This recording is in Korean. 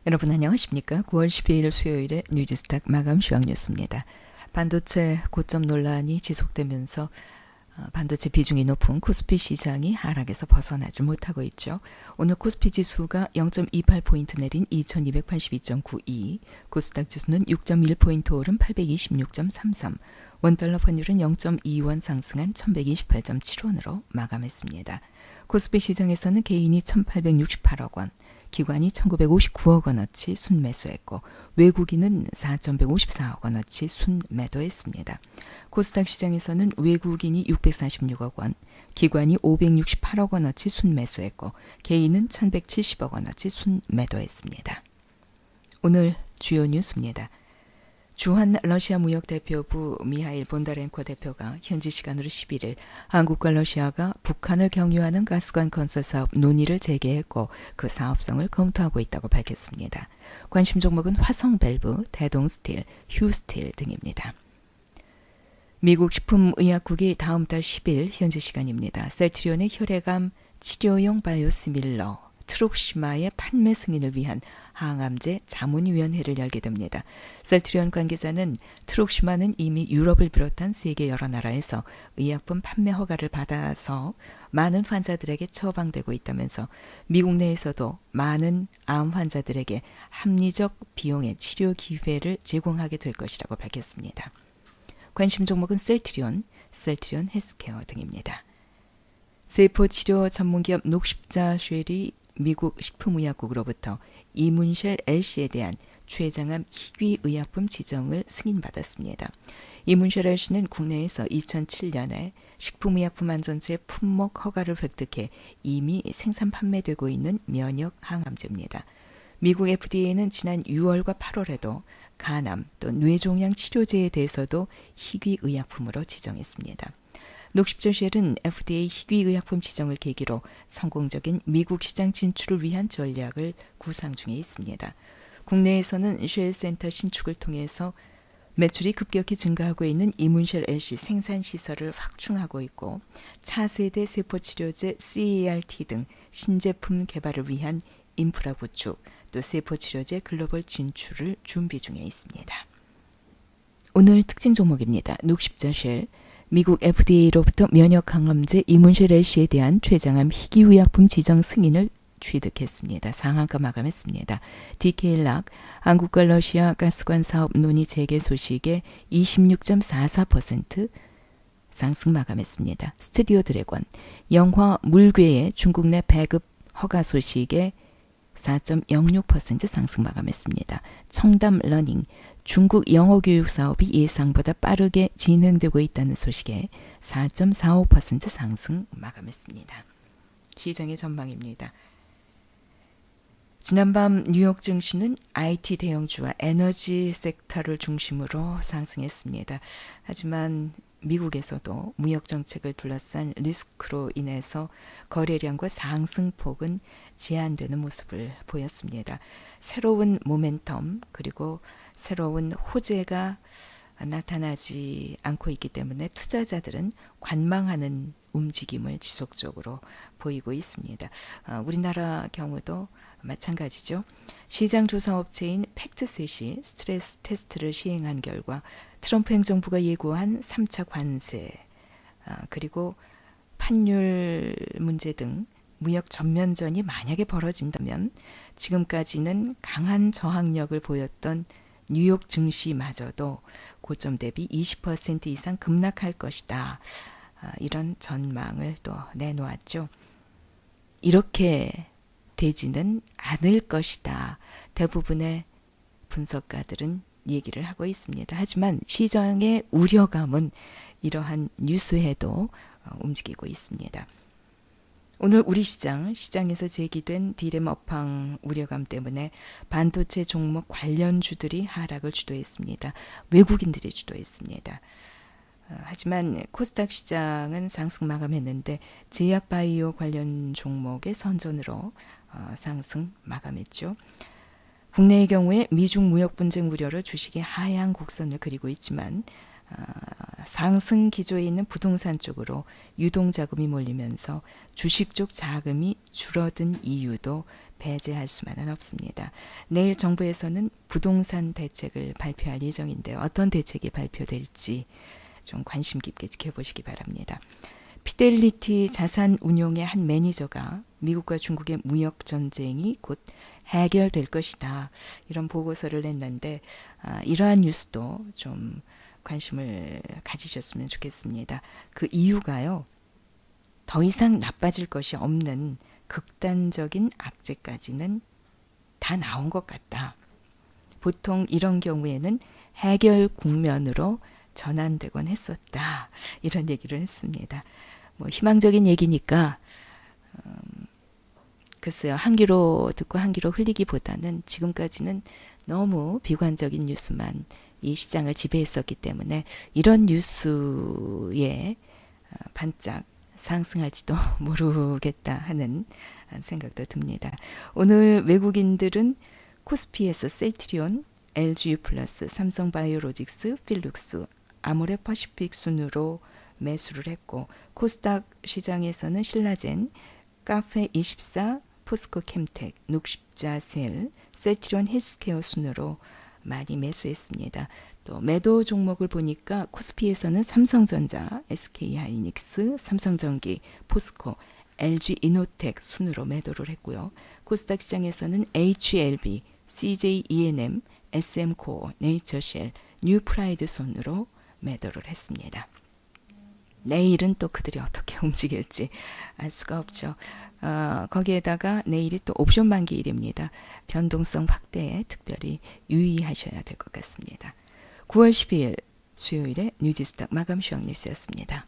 여러분 안녕하십니까? 9월 12일 수요일에 뉴지스탁 마감 시황 뉴스입니다. 반도체 고점 논란이 지속되면서 반도체 비중이 높은 코스피 시장이 하락에서 벗어나지 못하고 있죠. 오늘 코스피 지수가 0.28포인트 내린 2282.92, 코스닥 지수는 6.1포인트 오른 826.33, 원달러 환율은 0.2원 상승한 1128.7원으로 마감했습니다. 코스피 시장에서는 개인이 1868억 원, 기관이 1959억 원어치 순매수했고 외국인은 4,154억 원어치 순매도했습니다. 코스닥 시장에서는 외국인이 646억 원, 기관이 568억 원어치 순매수했고 개인은 1,170억 원어치 순매도했습니다. 오늘 주요 뉴스입니다. 주한 러시아 무역대표부 미하일 본다렌코 대표가 현지 시간으로 11일 한국과 러시아가 북한을 경유하는 가스관 건설 사업 논의를 재개했고 그 사업성을 검토하고 있다고 밝혔습니다. 관심 종목은 화성밸브, 대동스틸, 휴스틸 등입니다. 미국 식품의약국이 다음 달 10일 현지 시간입니다. 셀트리온의 혈액암 치료용 바이오시밀러 트룩시마의 판매 승인을 위한 항암제 자문위원회를 열게 됩니다. 셀트리온 관계자는 트룩시마는 이미 유럽을 비롯한 세계 여러 나라에서 의약품 판매 허가를 받아서 많은 환자들에게 처방되고 있다면서 미국 내에서도 많은 암 환자들에게 합리적 비용의 치료 기회를 제공하게 될 것이라고 밝혔습니다. 관심 종목은 셀트리온 헬스케어 등입니다. 세포치료 전문기업 녹십자 쉘이 미국 식품의약국으로부터 이문쉘 LC에 대한 췌장암 희귀의약품 지정을 승인받았습니다. 이문쉘 LC는 국내에서 2007년에 식품의약품안전처의 품목 허가를 획득해 이미 생산 판매되고 있는 면역 항암제입니다. 미국 FDA는 지난 6월과 8월에도 간암 또 뇌종양 치료제에 대해서도 희귀의약품으로 지정했습니다. 녹십자쉘은 FDA 희귀의약품 지정을 계기로 성공적인 미국 시장 진출을 위한 전략을 구상 중에 있습니다. 국내에서는 쉘 센터 신축을 통해서 매출이 급격히 증가하고 있는 이문쉘 LC 생산 시설을 확충하고 있고 차세대 세포치료제 CAR-T 등 신제품 개발을 위한 인프라 구축, 또 세포치료제 글로벌 진출을 준비 중에 있습니다. 오늘 특징 종목입니다. 녹십자쉘 미국 FDA로부터 면역항암제 이문쉘 LC에 대한 췌장암 희귀의약품 지정 승인을 취득했습니다. 상한가 마감했습니다. DK락 한국과 러시아 가스관 사업 논의 재개 소식에 26.44% 상승 마감했습니다. 스튜디오 드래곤 영화 물괴의 중국 내 배급 허가 소식에 4.06% 상승 마감했습니다. 청담 러닝 중국 영어 교육 사업이 예상보다 빠르게 진행되고 있다는 소식에 4.45% 상승 마감했습니다. 시장의 전망입니다. 지난밤 뉴욕 증시는 IT 대형주와 에너지 섹터를 중심으로 상승했습니다. 하지만 미국에서도 무역 정책을 둘러싼 리스크로 인해서 거래량과 상승폭은 제한되는 모습을 보였습니다. 새로운 모멘텀 그리고 새로운 호재가 나타나지 않고 있기 때문에 투자자들은 관망하는 움직임을 지속적으로 보이고 있습니다. 우리나라 경우도 마찬가지죠. 시장 조사 업체인 팩트셋이 스트레스 테스트를 시행한 결과 트럼프 행정부가 예고한 3차 관세 그리고 환율 문제 등 무역 전면전이 만약에 벌어진다면 지금까지는 강한 저항력을 보였던 뉴욕 증시마저도 고점 대비 20% 이상 급락할 것이다. 이런 전망을 또 내놓았죠. 이렇게 되지는 않을 것이다. 대부분의 분석가들은 얘기를 하고 있습니다. 하지만 시장의 우려감은 이러한 뉴스에도 움직이고 있습니다. 오늘 우리 시장에서 제기된 디램 업황 우려감 때문에 반도체 종목 관련주들이 하락을 주도했습니다. 외국인들이 주도했습니다. 하지만 코스닥 시장은 상승 마감했는데 제약바이오 관련 종목의 선전으로 상승 마감했죠. 국내의 경우에 미중 무역 분쟁 우려로 주식의 하향 곡선을 그리고 있지만 상승 기조에 있는 부동산 쪽으로 유동 자금이 몰리면서 주식 쪽 자금이 줄어든 이유도 배제할 수만은 없습니다. 내일 정부에서는 부동산 대책을 발표할 예정인데요. 어떤 대책이 발표될지 좀 관심 깊게 지켜보시기 바랍니다. 피델리티 자산 운용의 한 매니저가 미국과 중국의 무역 전쟁이 곧 해결될 것이다, 이런 보고서를 냈는데 이러한 뉴스도 좀 관심을 가지셨으면 좋겠습니다. 그 이유가요, 더 이상 나빠질 것이 없는 극단적인 악재까지는 다 나온 것 같다. 보통 이런 경우에는 해결 국면으로 전환되곤 했었다, 이런 얘기를 했습니다. 뭐 희망적인 얘기니까 글쎄요, 한 귀로 듣고 한 귀로 흘리기보다는 지금까지는 너무 비관적인 뉴스만 이 시장을 지배했었기 때문에 이런 뉴스에 반짝 상승할지도 모르겠다 하는 생각도 듭니다. 오늘 외국인들은 코스피에서 셀트리온, LG 플러스, 삼성바이오로직스, 필룩스, 아모레퍼시픽 순으로 매수를 했고, 코스닥 시장에서는 신라젠, 카페24, 포스코 캠텍, 녹십자셀, 셀트리온 헬스케어 순으로 많이 매수했습니다. 또 매도 종목을 보니까 코스피에서는 삼성전자, SK하이닉스, 삼성전기, 포스코, LG이노텍 순으로 매도를 했고요. 코스닥 시장에서는 HLB, CJENM, SM코어, 네이처쉘, 뉴프라이드 순으로 매도를 했습니다. 내일은 또 그들이 어떻게 움직일지 알 수가 없죠. 거기에다가 내일이 또 옵션 만기일입니다. 변동성 확대에 특별히 유의하셔야 될 것 같습니다. 9월 12일 수요일에 뉴지스탁 마감 시황 뉴스였습니다.